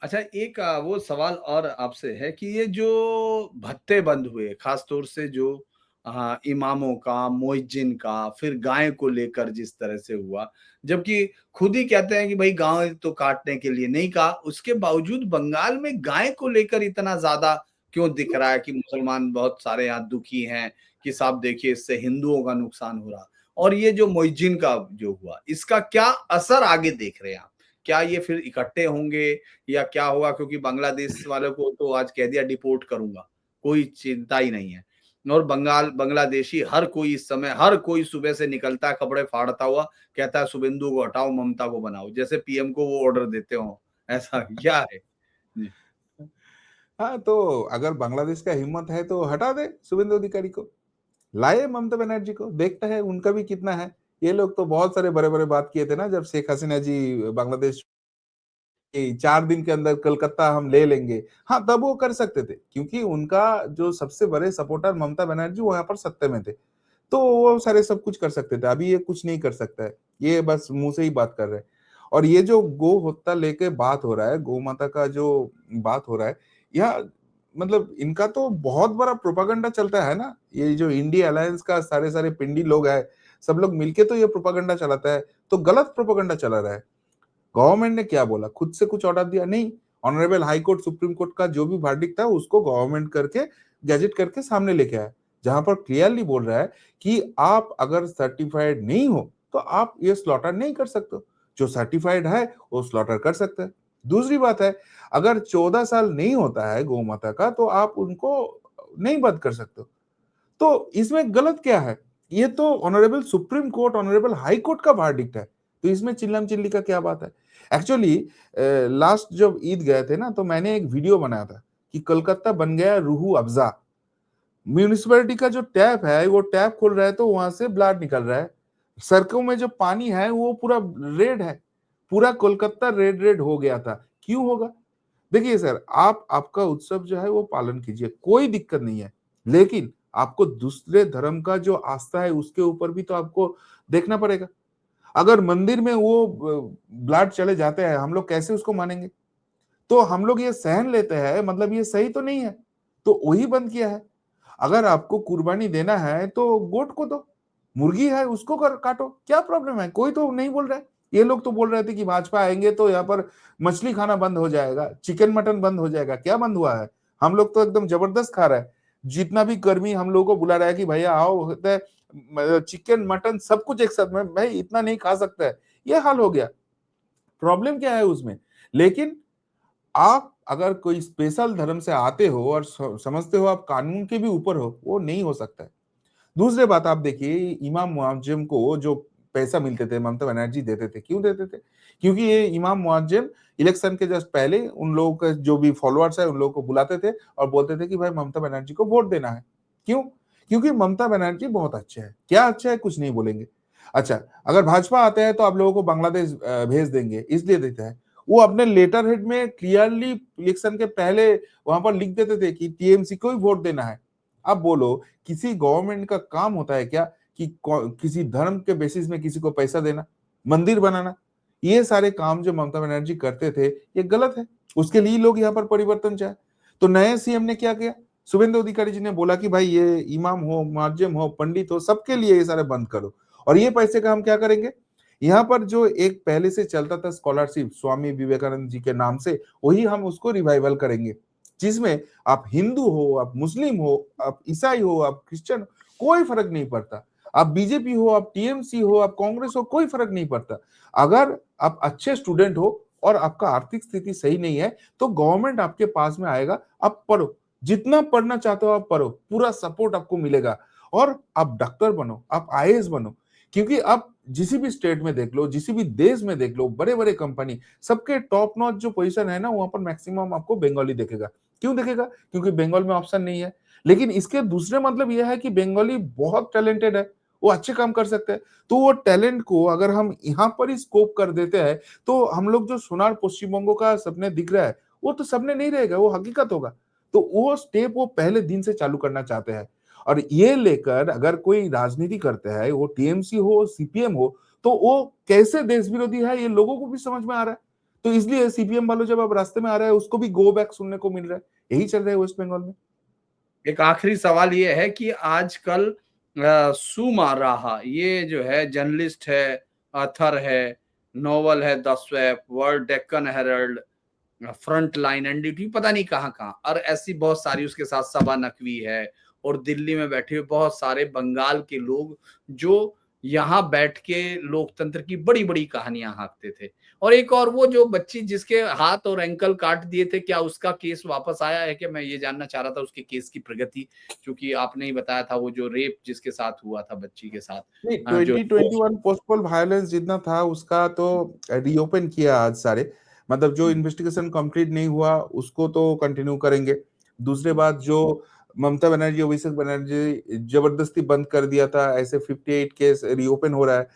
अच्छा, एक वो सवाल और आपसे है कि ये जो भत्ते बंद हुए, खास तौर से जो इमामों का, मुअज्जिन का, फिर गाय को लेकर जिस तरह से हुआ, जबकि खुद ही कहते हैं कि भाई गाय तो काटने के लिए नहीं कहा, उसके बावजूद बंगाल में गाय को लेकर इतना ज़्यादा क्यों दिख रहा है कि मुसलमान बहुत सारे यहाँ दुखी हैं कि साहब देखिए इससे हिंदुओं का नुकसान हो रहा। और ये जो मुअज्जिन का जो हुआ, इसका क्या असर आगे देख रहे हैं आप? क्या ये फिर इकट्ठे होंगे या क्या होगा? क्योंकि बांग्लादेश वालों को तो आज कह दिया डिपोर्ट करूंगा, कोई चिंता ही नहीं है। और बांग्लादेशी हर कोई इस समय, हर कोई सुबह से निकलता है कपड़े फाड़ता हुआ, कहता है शुभेंदु को हटाओ, ममता को बनाओ, जैसे पीएम को वो ऑर्डर देते हो। ऐसा क्या है? जी। हाँ, तो अगर बांग्लादेश का हिम्मत है तो हटा दे शुभेंदु अधिकारी को, लाए ममता बनर्जी को, देखते हैं उनका भी कितना है। ये लोग तो बहुत सारे बड़े बड़े बात किए थे ना, जब शेख हसीना जी बांग्लादेश 4 दिन के अंदर कलकत्ता हम ले लेंगे। हाँ, तब वो कर सकते थे, क्योंकि उनका जो सबसे बड़े सपोर्टर ममता बनर्जी वो यहाँ पर सत्ता में थे, तो वो सारे सब कुछ कर सकते थे। अभी ये कुछ नहीं कर सकता है, ये बस मुंह से ही बात कर रहे हैं। और ये जो गो हत्या लेके बात हो रहा है, गौ माता का जो बात हो रहा है, यह मतलब इनका तो बहुत बड़ा प्रोपागंडा चलता है ना। ये जो इंडिया अलायंस का सारे सारे पिंडी लोग हैं, सब लोग मिलके तो ये प्रोपागंडा चलाता है, तो गलत प्रोपागंडा चला रहा है। गवर्नमेंट ने क्या बोला, खुद से कुछ ऑर्डर दिया नहीं। Honourable high court, supreme court का जो भी वर्डिक्ट था उसको गवर्नमेंट करके गैजेट करके सामने लेके आया, जहां पर क्लियरली बोल रहा है कि आप अगर सर्टिफाइड नहीं हो तो आप ये स्लॉटर नहीं कर सकते। जो सर्टिफाइड है वो स्लॉटर कर सकते हैं। दूसरी बात है, अगर 14 साल नहीं होता है गौ माता का तो आप उनको नहीं बंद कर सकते। तो इसमें गलत क्या है? ये तो honourable supreme court, honourable high court का वर्डिक्ट है, तो इसमें चिल्लम चिल्ली का क्या बात है? एक्चुअली लास्ट जब ईद गए थे ना, तो मैंने एक वीडियो बनाया था कि कलकत्ता बन गया रूह अफ़ज़ा। म्यूनिसिपैलिटी का जो टैप है, वो टैप खोल रहा है तो वहां से ब्लड निकल रहा है। सड़कों में जो पानी है वो पूरा रेड है, पूरा कोलकाता रेड रेड हो गया था। क्यों होगा? देखिए सर, आप आपका उत्सव जो है वो पालन कीजिए, कोई दिक्कत नहीं है, लेकिन आपको दूसरे धर्म का जो आस्था है उसके ऊपर भी तो आपको देखना पड़ेगा। अगर मंदिर में वो ब्लड चले जाते हैं, हम लोग कैसे उसको मानेंगे? तो हम लोग ये सहन लेते हैं, मतलब ये सही तो नहीं है, तो वही बंद किया है। अगर आपको कुर्बानी देना है तो गोट को दो, मुर्गी है उसको काटो, क्या प्रॉब्लम है? कोई तो नहीं बोल रहा है। ये लोग तो बोल रहे थे कि भाजपा आएंगे तो यहाँ पर मछली खाना बंद हो जाएगा, चिकन मटन बंद हो जाएगा। क्या बंद हुआ है? हम लोग तो एकदम जबरदस्त खा रहे हैं। जितना भी कर्मी हम लोगों को बुला रहा है कि भैया आओ, होता है चिकन मटन सब कुछ एक साथ में, भाई इतना नहीं खा सकता है, ये हाल हो गया। प्रॉब्लम क्या है उसमें? लेकिन आप अगर कोई स्पेशल धर्म से आते हो और समझते हो आप कानून के भी ऊपर हो, वो नहीं हो सकता है। दूसरी बात आप देखिए, इमाम मुअज्जम को जो पैसा मिलते थे ममता बनर्जी देते थे, क्यों देते थे? क्योंकि ये इमाम मुअज्जम इलेक्शन के जस्ट पहले उन लोगों के जो भी फॉलोअर्स है उन लोगों को बुलाते थे और बोलते थे कि भाई ममता बनर्जी को वोट देना है। क्यों? क्योंकि ममता बनर्जी बहुत अच्छे है। क्या अच्छा है? कुछ नहीं बोलेंगे। अच्छा, अगर भाजपा आते हैं तो आप लोगों को बांग्लादेश भेज देंगे, इसलिए देता है। वो अपने लेटर हेड में क्लियरली इलेक्शन के पहले वहां पर लिख देते थे कि टीएमसी को ही वोट देना है। अब बोलो, किसी गवर्नमेंट का काम होता है क्या कि किसी धर्म के बेसिस में किसी को पैसा देना, मंदिर बनाना? ये सारे काम जो ममता बनर्जी करते थे ये गलत है। उसके लिए लोग यहाँ पर परिवर्तन चाहे। तो नए सीएम ने क्या किया? शुभेंदु अधिकारी जी ने बोला कि भाई ये इमाम हो, मुअज्जिम हो, पंडित हो, सबके लिए ये सारे बंद करो, और ये पैसे का हम क्या करेंगे? यहाँ पर जो एक पहले से चलता था स्कॉलरशिप स्वामी विवेकानंद जी के नाम से, वही हम उसको रिवाइवल करेंगे, जिसमें आप हिंदू हो, आप मुस्लिम हो, आप ईसाई हो, आप क्रिश्चियन हो, कोई फर्क नहीं पड़ता। आप बीजेपी हो, आप टीएमसी हो, आप कांग्रेस हो, कोई फर्क नहीं पड़ता। अगर आप अच्छे स्टूडेंट हो और आपका आर्थिक स्थिति सही नहीं है तो गवर्नमेंट आपके पास में आएगा, आप पढ़ो, जितना पढ़ना चाहते हो आप पढ़ो, पूरा सपोर्ट आपको मिलेगा, और आप डॉक्टर बनो, आप आईएएस बनो। क्योंकि आप जिसी भी स्टेट में देख लो, जिसी भी देश में देख लो, बड़े बड़े कंपनी सबके टॉप नॉच जो पोजीशन है ना, वहां पर मैक्सिमम आपको बंगाली देखेगा। क्यों देखेगा? क्योंकि बंगाल में ऑप्शन नहीं है। लेकिन इसके दूसरे मतलब यह है कि बंगाली बहुत टैलेंटेड है, वो अच्छे काम कर सकते हैं। तो वो टैलेंट को अगर हम यहाँ पर ही स्कोप कर देते हैं तो हम लोग जो सोनार पश्चिम बंगो का सपने दिख रहा है वो तो सबने नहीं रहेगा, वो हकीकत होगा। तो वो स्टेप वो पहले दिन से चालू करना चाहते हैं। और ये लेकर अगर कोई राजनीति करते हैं, वो टीएमसी हो, सीपीएम हो, तो वो कैसे देश विरोधी है ये लोगों को भी समझ में आ रहा है। तो इसलिए सीपीएम वालों जब अब रास्ते में आ रहा है, उसको भी गो बैक सुनने को मिल रहा है। यही चल रहा है वेस्ट बंगाल में। एक आखिरी सवाल ये है कि आजकल सुमा राहा ये जो है जर्नलिस्ट है, ऑथर है, नॉवल है the swap, world Deccan Herald, front line NDT, पता नहीं कहाँ-कहाँ, और ऐसी बहुत सारी, उसके साथ सबा नकवी है, और दिल्ली में बैठे हुए बहुत सारे बंगाल के लोग जो यहाँ बैठ के लोकतंत्र की बड़ी-बड़ी कहानियाँ हाँकते थे। और एक और वो जो बच्ची जिसके हाथ और एंकल काट दिए थे, क्या उसका केस वापस आया है क्या? मैं ये जानना चाह रहा था उसके केस की प्रगति, क्योंकि आपने ही बताया था वो जो रेप जिसके साथ हुआ था बच्ची के साथ, नहीं, जो 2021 पोस्टपोल वायलेंस जितना था उसका तो रीओपन किया आज सारे। मतलब जो हुँ, इन्वेस्टिगेशन कंप्लीट नहीं हुआ उसको तो कंटिन्यू करेंगे। दूसरे हुँ, बात जो ममता बनर्जी, अभिषेक बनर्जी जबरदस्ती बंद कर दिया था, ऐसे 58 केस रीओपन हो रहा है।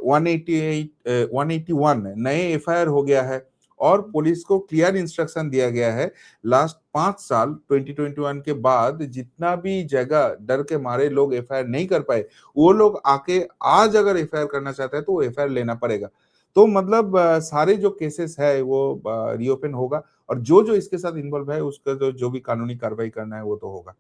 181 नए एफआईआर हो गया है और पुलिस को क्लियर इंस्ट्रक्शन दिया गया है। लास्ट 5 साल 2021 के बाद जितना भी जगह डर के मारे लोग एफआईआर नहीं कर पाए, वो लोग आके आज अगर एफआईआर करना चाहते हैं तो वो एफआईआर लेना पड़ेगा। तो मतलब सारे जो केसेस है वो रीओपन होगा और जो इसके साथ इन्वॉल्व है उसका जो भी कानूनी कार्रवाई करना है वो तो होगा।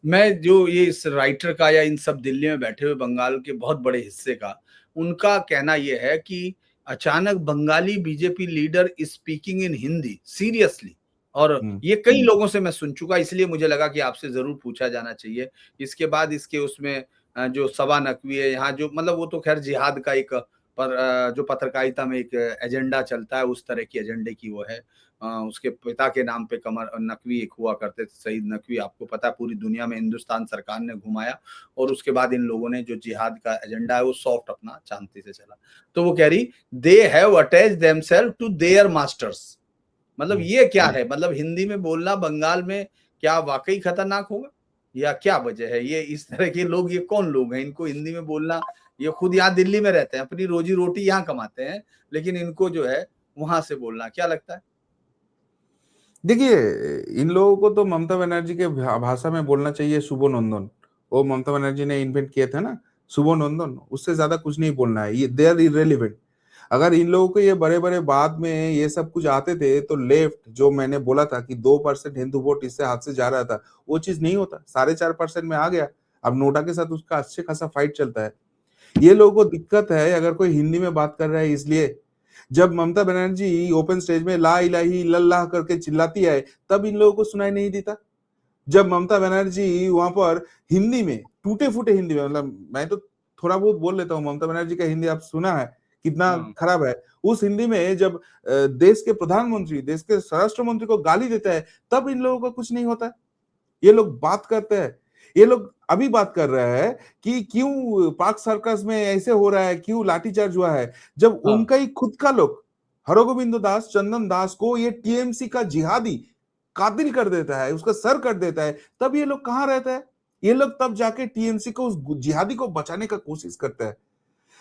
मैं जो ये इस राइटर का या इन सब दिल्ली में बैठे हुए बंगाल के बहुत बड़े हिस्से का, उनका कहना ये है कि अचानक Bengali BJP leader is speaking in Hindi seriously, और हुँ। ये कई लोगों से मैं सुन चुका, इसलिए मुझे लगा कि आपसे ज़रूर पूछा जाना चाहिए। इसके बाद इसके उसमें जो सबा नकवी है यहाँ, जो मतलब वो तो ख़ैर जिहाद का एक जो पत्रकारिता में एक एजेंडा चलता है, उस तरह की एजेंडे की वो है। उसके पिता के नाम पे कमर नकवी एक हुआ करते थे, शहीद नकवी, आपको पता है पूरी दुनिया में हिंदुस्तान सरकार ने घुमाया, और उसके बाद इन लोगों ने जो जिहाद का एजेंडा है वो सॉफ्ट अपना शांति से चला। तो वो कह रही they have attached themselves to their masters, मतलब हुँ। ये क्या है? मतलब हिंदी में बोलना बंगाल में क्या वाक़ई खतरनाक होगा? या क्या वजह है? ये इस तरह के लोग, ये कौन लोग हैं? इनको हिंदी में बोलना, ये खुद यहाँ दिल्ली में रहते हैं, अपनी रोज़ी-रोटी यहाँ कमाते हैं, लेकिन इनको जो है वहाँ से बोलना, क्या लगता है? देखिए, इन लोगों को तो ममता बनर्जी के भाषा में बोलना चाहिए शुभोनंदन। वो ममता बनर्जी ने इन्वेंट किए थे ना, शुभोनंदन, उससे ज़्यादा कुछ नहीं बोलना है। ये दे आर इर्रेलेवेंट। अगर इन लोगों को ये बड़े-बड़े बात में ये सब कुछ आते थे, तो लेफ्ट जो मैंने बोला था कि 2% हिंदू वोट इससे हाथ से जा रहा था, वो चीज़ नहीं होता। 4.5% में आ गया। अब नोटा के साथ उसका अच्छे खासा फाइट चलता है। ये लोगों को दिक्कत है अगर कोई हिंदी में बात कर रहा है इसलिए। जब ममता बनर्जी ओपन स्टेज में ला इलाही इल्लल्लाह करके चिल्लाती है, तब इन लोगों को सुनाई नहीं देता। जब ममता बनर्जी वहां पर हिंदी में, टूटे-फूटे हिंदी में, मतलब मैं तो थोड़ा बहुत बोल लेता हूँ, ममता बनर्जी का हिंदी आप सुना है, कितना हाँ। खराब है। उस हिंदी में जब देश के प्रधानमंत्री, देश के स्वराष्ट्र मंत्री को गाली देता है, तब इन लोगों का कुछ नहीं होता है। ये लोग बात करते हैं। ये लोग अभी बात कर रहे हैं कि क्यों पाक सर्कस में ऐसे हो रहा है, क्यों लाठीचार्ज हुआ है, जब हाँ। उनका ही खुद का लोग हरगोविंद दास, चंदन दास को ये टीएमसी का जिहादी कातिल कर देता है, उसका सर कट देता है, तब ये लोग कहाँ रहते हैं? ये लोग तब जाके टीएमसी को, उस जिहादी को बचाने का कोशिश करते हैं।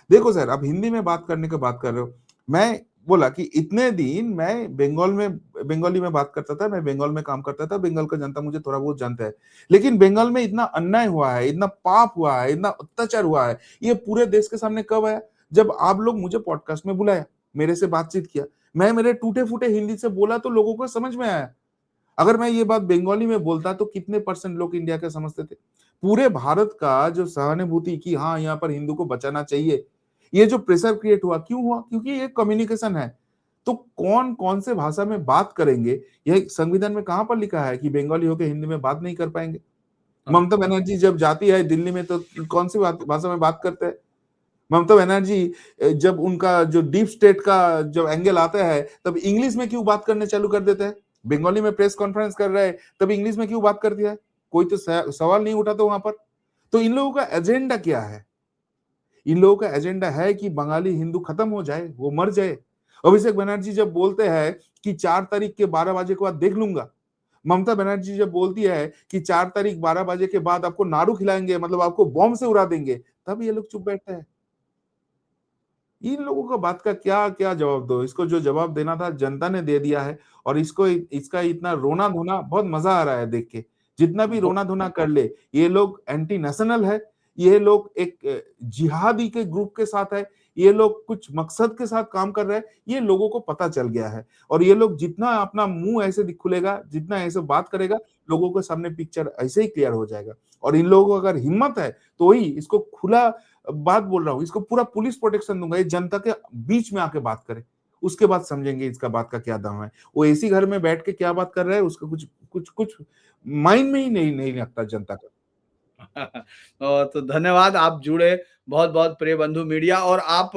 देखो सर, आप हिंदी में बात करने की बात कर रहे हो। मैं बोला कि इतने दिन मैं बंगाली में बात करता था, मैं बंगाल में काम करता था, बंगाल का जनता मुझे थोड़ा बहुत जानता है। लेकिन बंगाल में इतना अन्याय हुआ है, इतना पाप हुआ है, इतना अत्याचार हुआ है, ये पूरे देश के सामने कब आया? जब आप लोग मुझे पॉडकास्ट में बुलाया, मेरे से बातचीत किया। मैं मेरे टूटे-फूटे हिंदी से बोला तो लोगों को समझ में आया। अगर मैं ये बात बंगाली में बोलता तो कितने परसेंट लोग इंडिया के समझते थे? पूरे भारत का जो सहानुभूति कि हाँ, यहाँ पर हिंदू को बचाना चाहिए, ये जो प्रेशर क्रिएट हुआ, क्यों हुआ? क्योंकि ये कम्युनिकेशन है। तो कौन-कौन से भाषा में बात करेंगे? यह संविधान में कहाँ पर लिखा है कि बंगाली होके हिंदी में बात नहीं कर पाएँगे? हाँ। ममता बनर्जी जब जाती है दिल्ली में तो कौन सी बात भाषा में बात करते हैं? ममता बनर्जी जब उनका जो डीप स्टेट का जब एंगल आता है, तब इंग्लिश में क्यों बात करने चालू कर देते हैं? बंगाली में प्रेस कॉन्फ्रेंस कर रहे हैं, तब इंग्लिश में क्यों बात कर दिया है? कोई तो सवाल नहीं उठाता वहाँ पर। तो इन लोगों का एजेंडा क्या है? इन लोगों का एजेंडा है कि बंगाली हिंदू खत्म हो जाए, वो मर जाए। अभिषेक बनर्जी जब बोलते हैं कि 4 तारीख के 12 बजे के बाद देख लूँगा। ममता बनर्जी जब बोलती है कि 4 तारीख 12 बजे के बाद आपको नाड़ू खिलाएँगे, मतलब आपको बॉम्ब से उड़ा देंगे, तब ये लोग चुप बैठते हैं। इन लोगों का बात का क्या जवाब दो? इसको जो जवाब देना था जनता ने दे दिया है और इसको इसका इतना रोना-धोना बहुत मज़ा आ रहा है देख के। जितना भी बहुत रोना-धोना कर ले, ये लोग एंटी नेशनल है, ये लोग एक जिहादी के ग्रुप के साथ है, ये लोग कुछ मकसद के साथ काम कर रहे हैं, ये लोगों को पता चल गया है। और ये लोग जितना अपना मुँह ऐसे खुलेगा, जितना ऐसे बात करेगा, लोगों के सामने पिक्चर ऐसे ही क्लियर हो जाएगा। और इन लोगों को अगर हिम्मत है, तो वही इसको खुला बात बोल रहा हूँ, इसको पूरा पुलिस प्रोटेक्शन दूँगा, ये जनता के बीच में आके बात करे। उसके बाद समझेंगे इसका बात का क्या दाम है। वो एसी घर में बैठ के क्या बात कर रहा है, उसका कुछ माइंड में ही नहीं लगता जनता का। तो धन्यवाद, आप जुड़े, बहुत-बहुत प्रिय बंधु मीडिया, और आप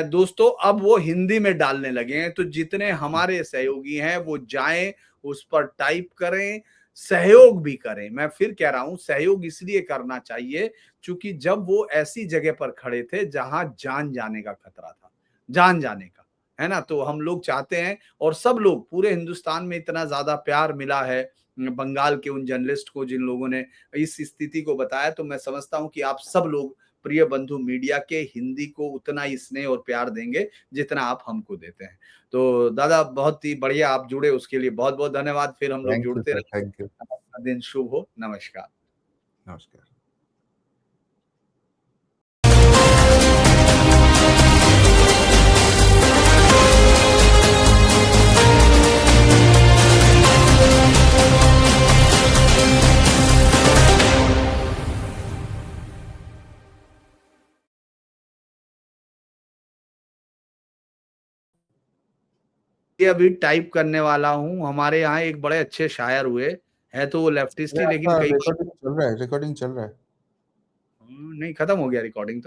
दोस्तों अब वो हिंदी में डालने लगे हैं, तो जितने हमारे सहयोगी हैं वो जाएँ, उस पर टाइप करें, सहयोग भी करें। मैं फिर कह रहा हूँ, सहयोग इसलिए करना चाहिए क्योंकि जब वो ऐसी जगह पर खड़े थे जहाँ जान जाने का खतरा था, जान जाने का, है ना? तो हम लोग चाहते हैं, और सब लोग पूरे हिंदुस्तान में इतना ज़्यादा प्यार मिला है बंगाल के उन जर्नलिस्ट को जिन लोगों ने इस स्थिति को बताया, तो मैं समझता हूँ कि आप सब लोग प्रिय बंधु मीडिया के हिंदी को उतना ही स्नेह और प्यार देंगे जितना आप हमको देते हैं। तो दादा बहुत ही बढ़िया आप जुड़े, उसके लिए बहुत-बहुत धन्यवाद। फिर हम लोग थैंक यू जुड़ते सर, रहेंगे। Thank you. आपका दिन शुभ हो। नमस्कार। नमस्कार। ये अभी टाइप करने वाला हूँ। हमारे यहाँ एक बड़े अच्छे शायर हुए, है तो वो लेफ्टिस्ट ये ही, लेकिन आपका कई रिकॉर्डिंग चल रहा है, रिकॉर्डिंग चल रहा है। नहीं, खत्म हो गया रिकॉर्डिंग तो।